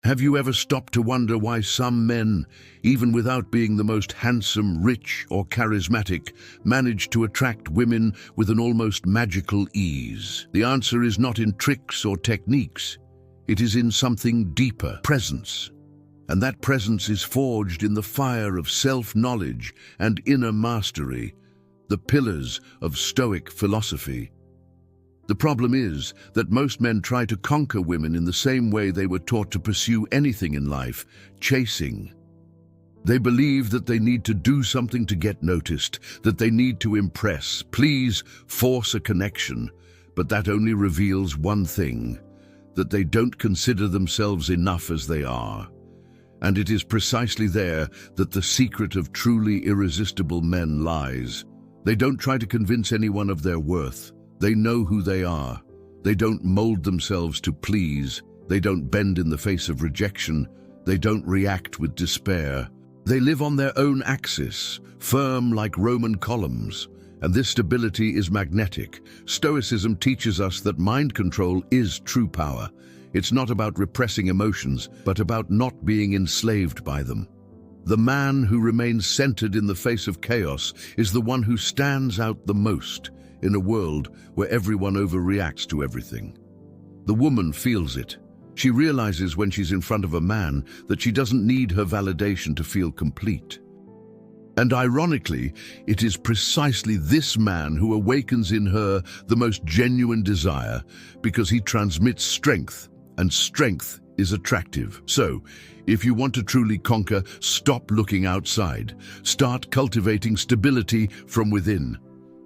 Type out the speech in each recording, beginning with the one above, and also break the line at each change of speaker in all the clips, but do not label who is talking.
Have you ever stopped to wonder why some men, even without being the most handsome, rich, or charismatic, manage to attract women with an almost magical ease? The answer is not in tricks or techniques. It is in something deeper, presence. And that presence is forged in the fire of self-knowledge and inner mastery, the pillars of Stoic philosophy. The problem is that most men try to conquer women in the same way they were taught to pursue anything in life, chasing. They believe that they need to do something to get noticed, that they need to impress, please, force a connection, but that only reveals one thing, that they don't consider themselves enough as they are. And it is precisely there that the secret of truly irresistible men lies. They don't try to convince anyone of their worth. They know who they are. They don't mold themselves to please. They don't bend in the face of rejection. They don't react with despair. They live on their own axis, firm like Roman columns. And this stability is magnetic. Stoicism teaches us that mind control is true power. It's not about repressing emotions, but about not being enslaved by them. The man who remains centered in the face of chaos is the one who stands out the most in a world where everyone overreacts to everything. The woman feels it. She realizes when she's in front of a man that she doesn't need her validation to feel complete. And ironically, it is precisely this man who awakens in her the most genuine desire, because he transmits strength, and strength is attractive. So, if you want to truly conquer, stop looking outside. Start cultivating stability from within.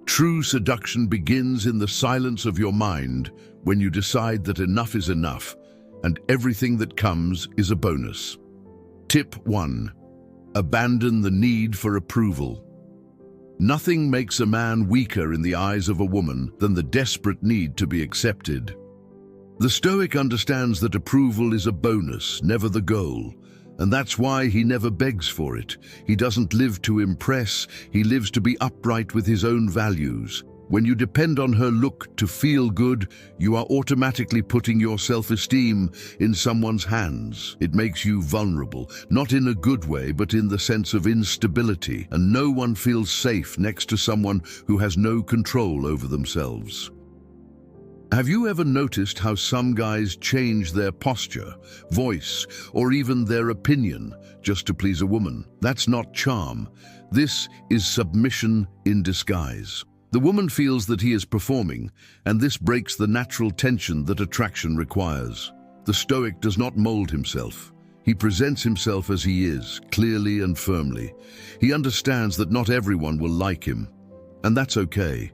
True seduction begins in the silence of your mind, when you decide that enough is enough, and everything that comes is a bonus. Tip 1. Abandon the need for approval. Nothing makes a man weaker in the eyes of a woman than the desperate need to be accepted. The Stoic understands that approval is a bonus, never the goal. And that's why he never begs for it. He doesn't live to impress, he lives to be upright with his own values. When you depend on her look to feel good, you are automatically putting your self-esteem in someone's hands. It makes you vulnerable, not in a good way, but in the sense of instability. And no one feels safe next to someone who has no control over themselves. Have you ever noticed how some guys change their posture, voice, or even their opinion just to please a woman? That's not charm. This is submission in disguise. The woman feels that he is performing, and this breaks the natural tension that attraction requires. The Stoic does not mold himself. He presents himself as he is, clearly and firmly. He understands that not everyone will like him, and that's okay.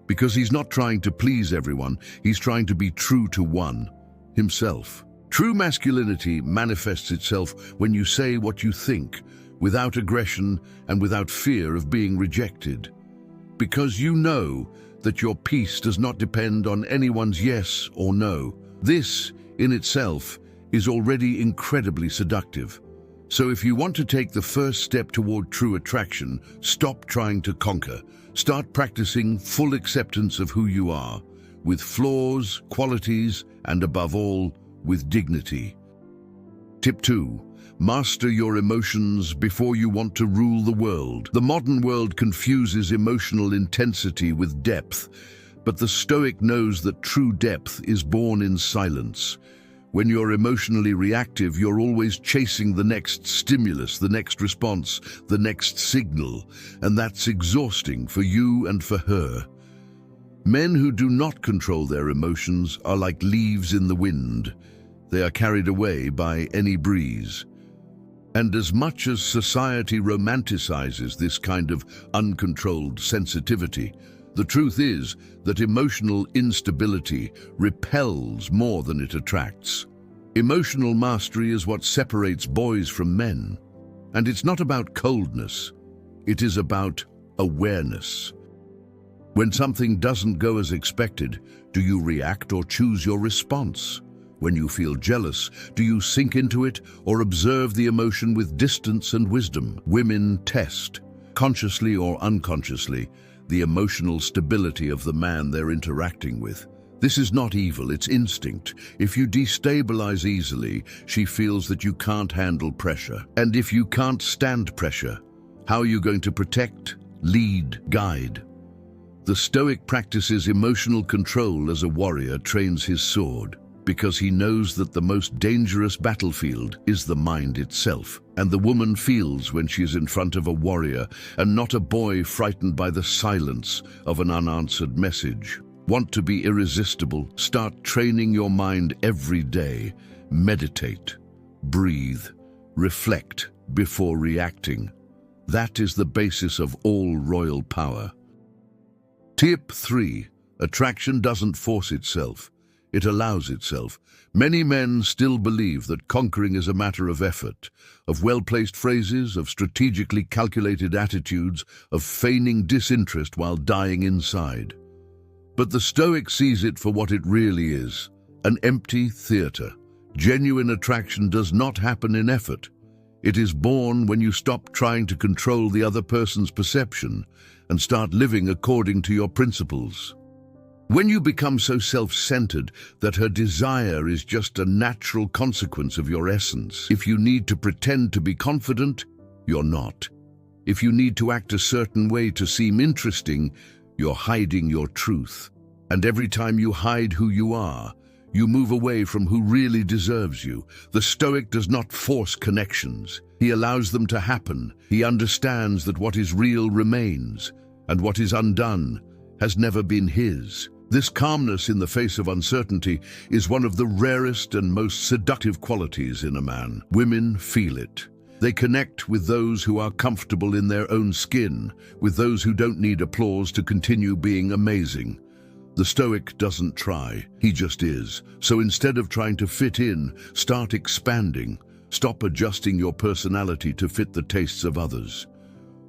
Because he's not trying to please everyone, he's trying to be true to one, himself. True masculinity manifests itself when you say what you think, without aggression and without fear of being rejected. Because you know that your peace does not depend on anyone's yes or no. This, in itself, is already incredibly seductive. So if you want to take the first step toward true attraction, stop trying to conquer. Start practicing full acceptance of who you are, with flaws, qualities, and above all, with dignity. Tip 2. Master your emotions before you want to rule the world. The modern world confuses emotional intensity with depth, but the Stoic knows that true depth is born in silence. When you're emotionally reactive, you're always chasing the next stimulus, the next response, the next signal, and that's exhausting for you and for her. Men who do not control their emotions are like leaves in the wind. They are carried away by any breeze. And as much as society romanticizes this kind of uncontrolled sensitivity, the truth is that emotional instability repels more than it attracts. Emotional mastery is what separates boys from men. And it's not about coldness, it is about awareness. When something doesn't go as expected, do you react or choose your response? When you feel jealous, do you sink into it or observe the emotion with distance and wisdom? Women test, consciously or unconsciously, the emotional stability of the man they're interacting with. This is not evil, it's instinct. If you destabilize easily, she feels that you can't handle pressure. And if you can't stand pressure, how are you going to protect, lead, guide? The Stoic practices emotional control as a warrior trains his sword, because he knows that the most dangerous battlefield is the mind itself. And the woman feels when she is in front of a warrior and not a boy frightened by the silence of an unanswered message. Want to be irresistible? Start training your mind every day. Meditate, breathe, reflect before reacting. That is the basis of all royal power. Tip 3. Attraction doesn't force itself. It allows itself. Many men still believe that conquering is a matter of effort, of well-placed phrases, of strategically calculated attitudes, of feigning disinterest while dying inside. But the Stoic sees it for what it really is, an empty theater. Genuine attraction does not happen in effort. It is born when you stop trying to control the other person's perception and start living according to your principles. When you become so self-centered that her desire is just a natural consequence of your essence. If you need to pretend to be confident, you're not. If you need to act a certain way to seem interesting, you're hiding your truth. And every time you hide who you are, you move away from who really deserves you. The Stoic does not force connections. He allows them to happen. He understands that what is real remains, and what is undone has never been his. This calmness in the face of uncertainty is one of the rarest and most seductive qualities in a man. Women feel it. They connect with those who are comfortable in their own skin, with those who don't need applause to continue being amazing. The Stoic doesn't try, he just is. So instead of trying to fit in, start expanding. Stop adjusting your personality to fit the tastes of others.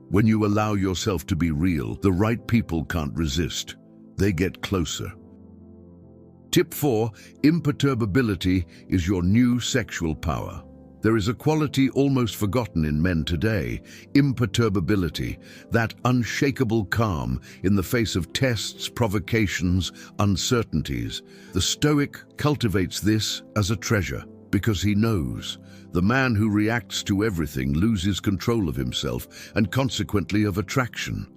When you allow yourself to be real, the right people can't resist. They get closer. Tip 4. Imperturbability is your new sexual power. There is a quality almost forgotten in men today, imperturbability, that unshakable calm in the face of tests, provocations, uncertainties. The Stoic cultivates this as a treasure because he knows the man who reacts to everything loses control of himself and consequently of attraction.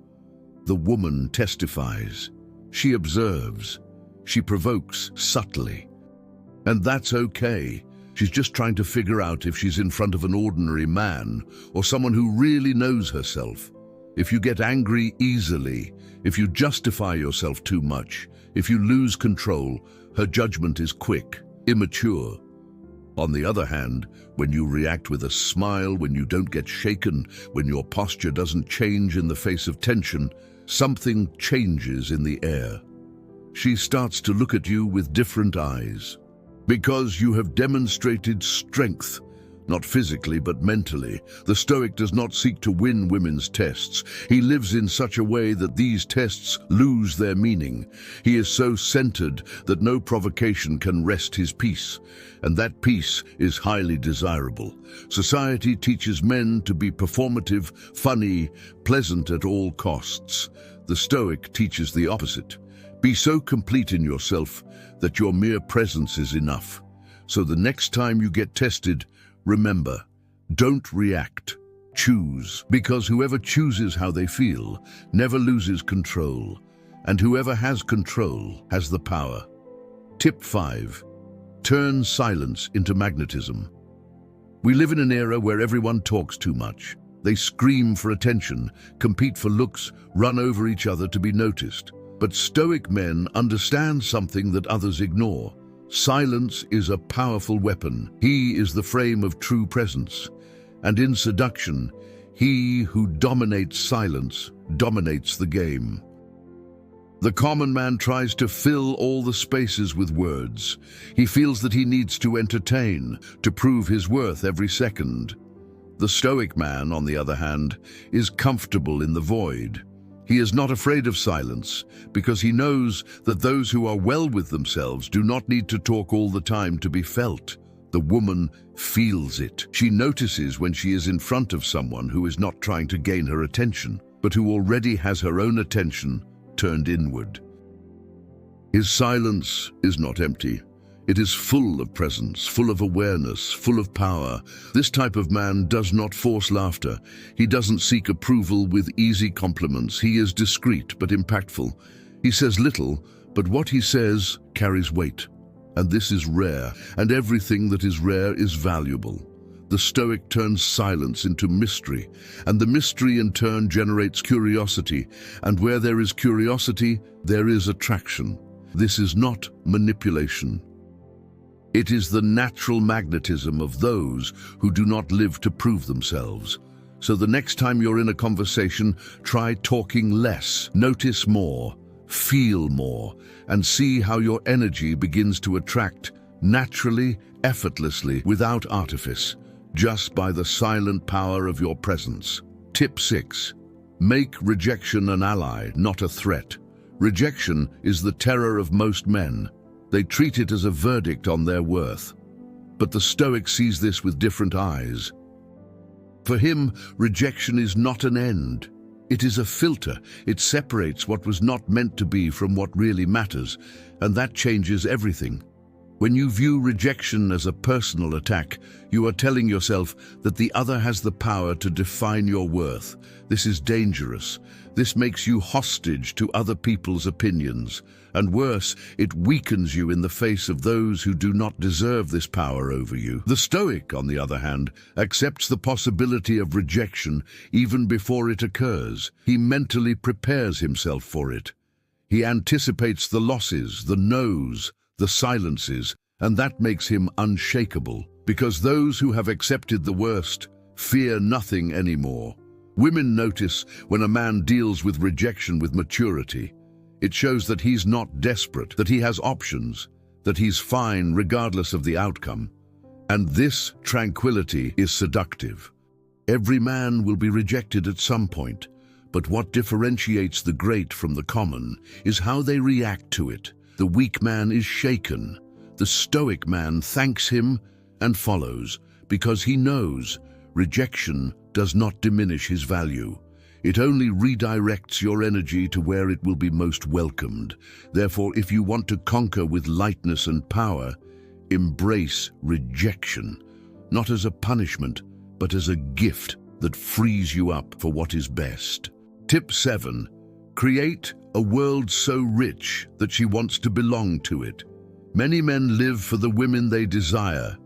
The woman testifies. She observes. She provokes subtly. And that's okay. She's just trying to figure out if she's in front of an ordinary man or someone who really knows herself. If you get angry easily, if you justify yourself too much, if you lose control, her judgment is quick, immature. On the other hand, when you react with a smile, when you don't get shaken, when your posture doesn't change in the face of tension, something changes in the air. She starts to look at you with different eyes. Because you have demonstrated strength, not physically but mentally. The Stoic does not seek to win women's tests. He lives in such a way that these tests lose their meaning. He is so centered that no provocation can wrest his peace, and that peace is highly desirable. Society teaches men to be performative, funny, pleasant at all costs. The Stoic teaches the opposite. Be so complete in yourself that your mere presence is enough. So the next time you get tested, remember, don't react, choose. Because whoever chooses how they feel never loses control, and whoever has control has the power. Tip 5. Turn silence into magnetism. We live in an era where everyone talks too much. They scream for attention, compete for looks, run over each other to be noticed. But Stoic men understand something that others ignore. Silence is a powerful weapon. He is the frame of true presence. And in seduction, he who dominates silence dominates the game. The common man tries to fill all the spaces with words. He feels that he needs to entertain, to prove his worth every second. The Stoic man, on the other hand, is comfortable in the void. He is not afraid of silence because he knows that those who are well with themselves do not need to talk all the time to be felt. The woman feels it. She notices when she is in front of someone who is not trying to gain her attention, but who already has her own attention turned inward. His silence is not empty. It is full of presence, full of awareness, full of power. This type of man does not force laughter. He doesn't seek approval with easy compliments. He is discreet but impactful. He says little, but what he says carries weight. And this is rare, and everything that is rare is valuable. The Stoic turns silence into mystery, and the mystery in turn generates curiosity. And where there is curiosity, there is attraction. This is not manipulation. It is the natural magnetism of those who do not live to prove themselves. So the next time you're in a conversation, try talking less, notice more, feel more, and see how your energy begins to attract naturally, effortlessly, without artifice, just by the silent power of your presence. Tip 6. Make rejection an ally, not a threat. Rejection is the terror of most men. They treat it as a verdict on their worth. But the Stoic sees this with different eyes. For him, rejection is not an end. It is a filter. It separates what was not meant to be from what really matters, and that changes everything. When you view rejection as a personal attack, you are telling yourself that the other has the power to define your worth. This is dangerous. This makes you hostage to other people's opinions. And worse, it weakens you in the face of those who do not deserve this power over you. The Stoic, on the other hand, accepts the possibility of rejection even before it occurs. He mentally prepares himself for it. He anticipates the losses, the no's, the silences, and that makes him unshakable, because those who have accepted the worst fear nothing anymore. Women notice when a man deals with rejection with maturity. It shows that he's not desperate, that he has options, that he's fine regardless of the outcome. And this tranquility is seductive. Every man will be rejected at some point, but what differentiates the great from the common is how they react to it. The weak man is shaken. The Stoic man thanks him and follows, because he knows rejection does not diminish his value. It only redirects your energy to where it will be most welcomed. Therefore, if you want to conquer with lightness and power, embrace rejection, not as a punishment, but as a gift that frees you up for what is best. Tip 7. Create a world so rich that she wants to belong to it. Many men live for the women they desire.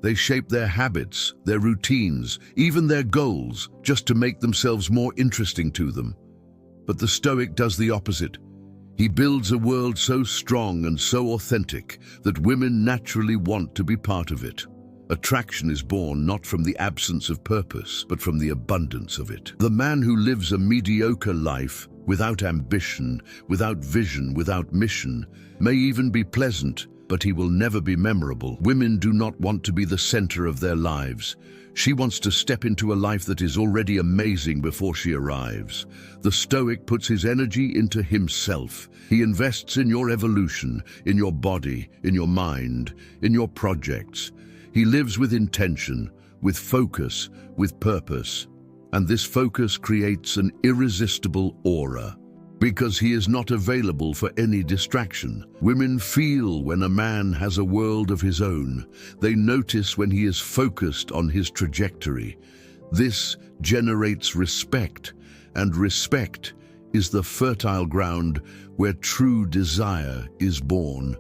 They shape their habits, their routines, even their goals, just to make themselves more interesting to them. But the Stoic does the opposite. He builds a world so strong and so authentic that women naturally want to be part of it. Attraction is born not from the absence of purpose, but from the abundance of it. The man who lives a mediocre life, without ambition, without vision, without mission, may even be pleasant, but he will never be memorable. Women do not want to be the center of their lives. She wants to step into a life that is already amazing before she arrives. The Stoic puts his energy into himself. He invests in your evolution, in your body, in your mind, in your projects. He lives with intention, with focus, with purpose. And this focus creates an irresistible aura, because he is not available for any distraction. Women feel when a man has a world of his own. They notice when he is focused on his trajectory. This generates respect, and respect is the fertile ground where true desire is born.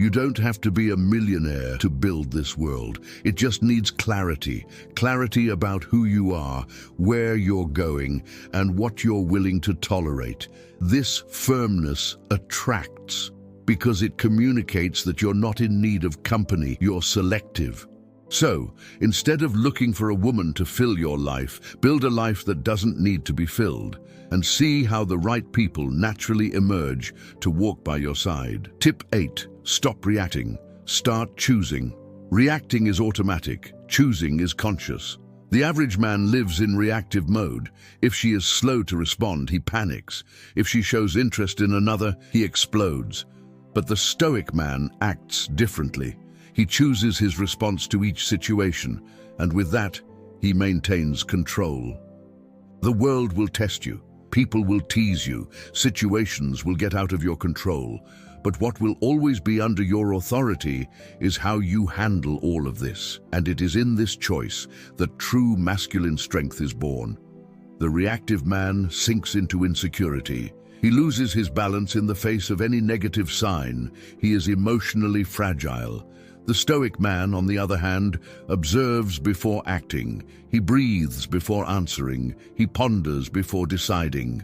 You don't have to be a millionaire to build this world. It just needs clarity. Clarity about who you are, where you're going, and what you're willing to tolerate. This firmness attracts because it communicates that you're not in need of company, you're selective. So, instead of looking for a woman to fill your life, build a life that doesn't need to be filled, and see how the right people naturally emerge to walk by your side. Tip 8. Stop reacting. Start choosing. Reacting is automatic. Choosing is conscious. The average man lives in reactive mode. If she is slow to respond, he panics. If she shows interest in another, he explodes. But the Stoic man acts differently. He chooses his response to each situation, and with that, he maintains control. The world will test you. People will tease you. Situations will get out of your control. But what will always be under your authority is how you handle all of this. And it is in this choice that true masculine strength is born. The reactive man sinks into insecurity. He loses his balance in the face of any negative sign. He is emotionally fragile. The Stoic man, on the other hand, observes before acting. He breathes before answering. He ponders before deciding.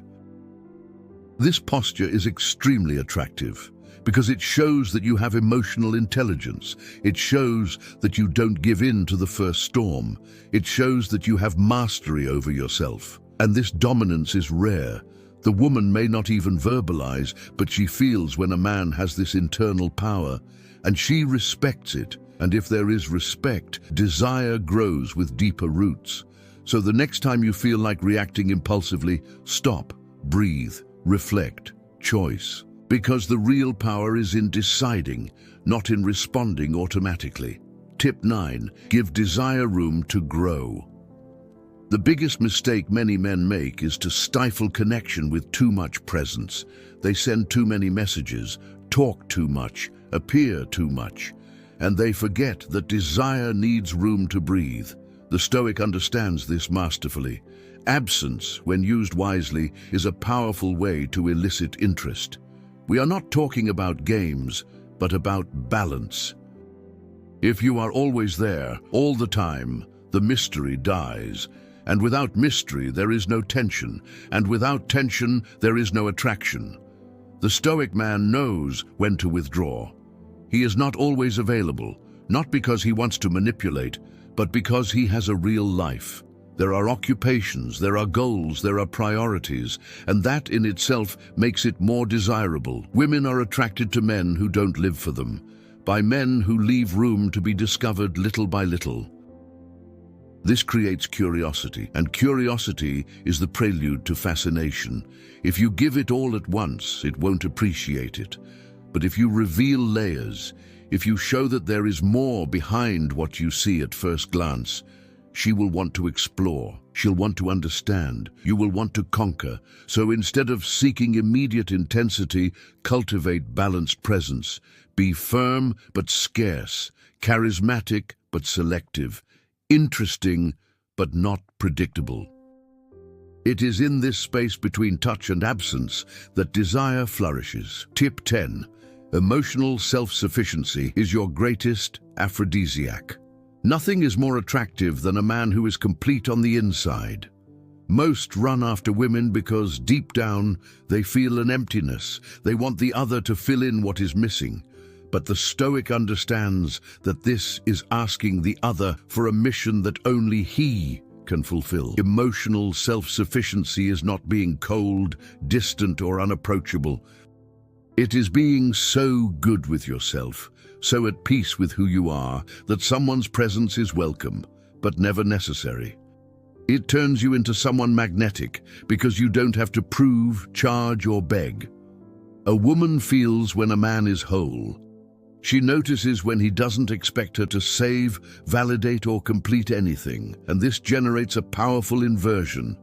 This posture is extremely attractive because it shows that you have emotional intelligence. It shows that you don't give in to the first storm. It shows that you have mastery over yourself. And this dominance is rare. The woman may not even verbalize, but she feels when a man has this internal power, and she respects it. And if there is respect, desire grows with deeper roots. So the next time you feel like reacting impulsively, stop, breathe, reflect, choice. Because the real power is in deciding, not in responding automatically. Tip 9. Give desire room to grow. The biggest mistake many men make is to stifle connection with too much presence. They send too many messages, talk too much, appear too much, and they forget that desire needs room to breathe. The Stoic understands this masterfully. Absence, when used wisely, is a powerful way to elicit interest. We are not talking about games, but about balance. If you are always there, all the time, the mystery dies. And without mystery, there is no tension. And without tension, there is no attraction. The Stoic man knows when to withdraw. He is not always available, not because he wants to manipulate, but because he has a real life. There are occupations, there are goals, there are priorities, and that in itself makes it more desirable. Women are attracted to men who don't live for them, by men who leave room to be discovered little by little. This creates curiosity, and curiosity is the prelude to fascination. If you give it all at once, it won't appreciate it. But if you reveal layers, if you show that there is more behind what you see at first glance, she will want to explore. She'll want to understand. You will want to conquer. So instead of seeking immediate intensity, cultivate balanced presence. Be firm but scarce, charismatic but selective, interesting but not predictable. It is in this space between touch and absence that desire flourishes. Tip 10. Emotional self-sufficiency is your greatest aphrodisiac. Nothing is more attractive than a man who is complete on the inside. Most run after women because deep down they feel an emptiness. They want the other to fill in what is missing. But the Stoic understands that this is asking the other for a mission that only he can fulfill. Emotional self-sufficiency is not being cold, distant, or unapproachable. It is being so good with yourself, so at peace with who you are, that someone's presence is welcome, but never necessary. It turns you into someone magnetic because you don't have to prove, charge, or beg. A woman feels when a man is whole. She notices when he doesn't expect her to save, validate, or complete anything, and this generates a powerful inversion.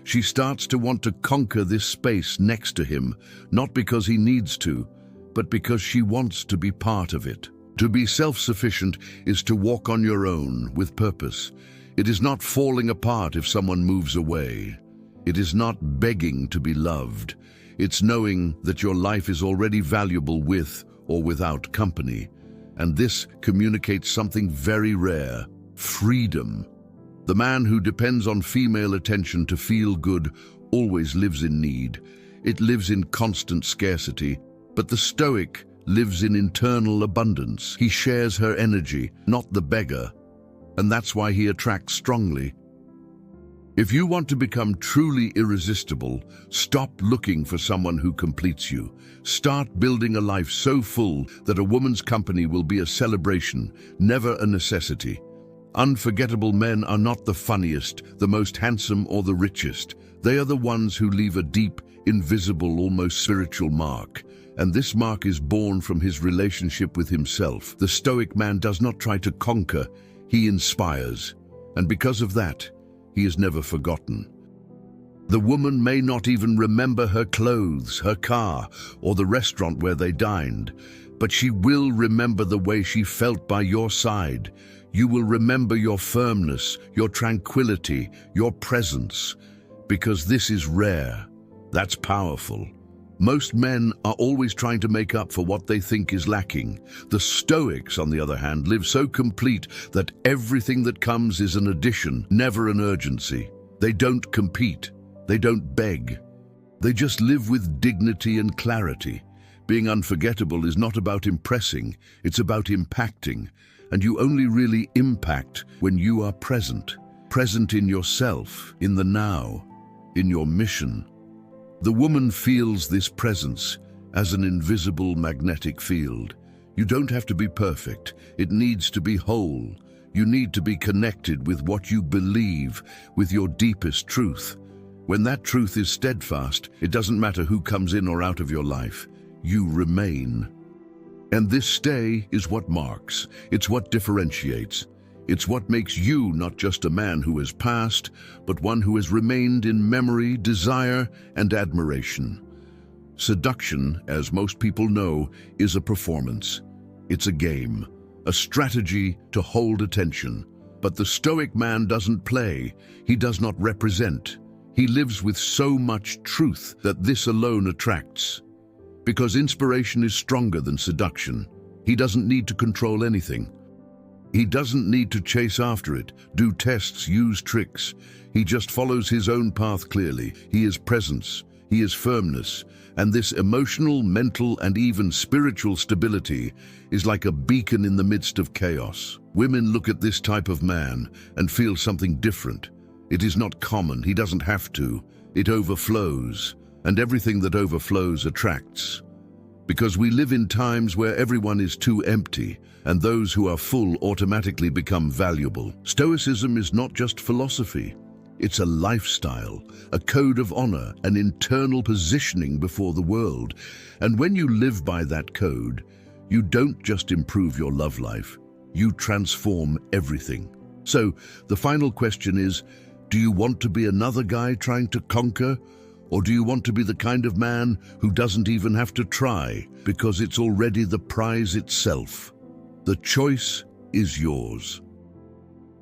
She starts to want to conquer this space next to him, not because he needs to, but because she wants to be part of it. To be self-sufficient is to walk on your own with purpose. It is not falling apart if someone moves away. It is not begging to be loved. It's knowing that your life is already valuable with or without company. And this communicates something very rare: freedom. The man who depends on female attention to feel good always lives in need. It lives in constant scarcity. But the Stoic lives in internal abundance. He shares her energy, not the beggar. And that's why he attracts strongly. If you want to become truly irresistible, stop looking for someone who completes you. Start building a life so full that a woman's company will be a celebration, never a necessity. Unforgettable men are not the funniest, the most handsome, or the richest. They are the ones who leave a deep, invisible, almost spiritual mark. And this mark is born from his relationship with himself. The Stoic man does not try to conquer, he inspires. And because of that, he is never forgotten. The woman may not even remember her clothes, her car, or the restaurant where they dined, but she will remember the way she felt by your side. You will remember your firmness, your tranquility, your presence, because this is rare. That's powerful. Most men are always trying to make up for what they think is lacking. The Stoics, on the other hand, live so complete that everything that comes is an addition, never an urgency. They don't compete. They don't beg. They just live with dignity and clarity. Being unforgettable is not about impressing, it's about impacting. And you only really impact when you are present. Present in yourself, in the now, in your mission. The woman feels this presence as an invisible magnetic field. You don't have to be perfect. It needs to be whole. You need to be connected with what you believe, with your deepest truth. When that truth is steadfast, it doesn't matter who comes in or out of your life. You remain. And this stay is what marks. It's what differentiates. It's what makes you not just a man who has passed, but one who has remained in memory, desire, and admiration. Seduction, as most people know, is a performance. It's a game, a strategy to hold attention. But the Stoic man doesn't play. He does not represent. He lives with so much truth that this alone attracts. Because inspiration is stronger than seduction. He doesn't need to control anything. He doesn't need to chase after it, do tests, use tricks. He just follows his own path clearly. He is presence, he is firmness, and this emotional, mental, and even spiritual stability is like a beacon in the midst of chaos. Women look at this type of man and feel something different. It is not common, he doesn't have to. It overflows, and everything that overflows attracts. Because we live in times where everyone is too empty, and those who are full automatically become valuable. Stoicism is not just philosophy. It's a lifestyle, a code of honor, an internal positioning before the world. And when you live by that code, you don't just improve your love life, you transform everything. So, the final question is, do you want to be another guy trying to conquer? Or do you want to be the kind of man who doesn't even have to try because it's already the prize itself? The choice is yours.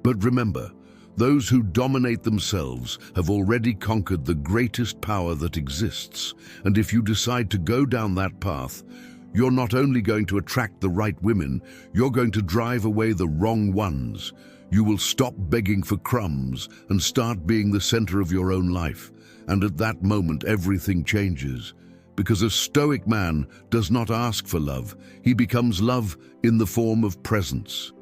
But remember, those who dominate themselves have already conquered the greatest power that exists. And if you decide to go down that path, you're not only going to attract the right women, you're going to drive away the wrong ones. You will stop begging for crumbs and start being the center of your own life. And at that moment, everything changes. Because a Stoic man does not ask for love. He becomes love in the form of presence.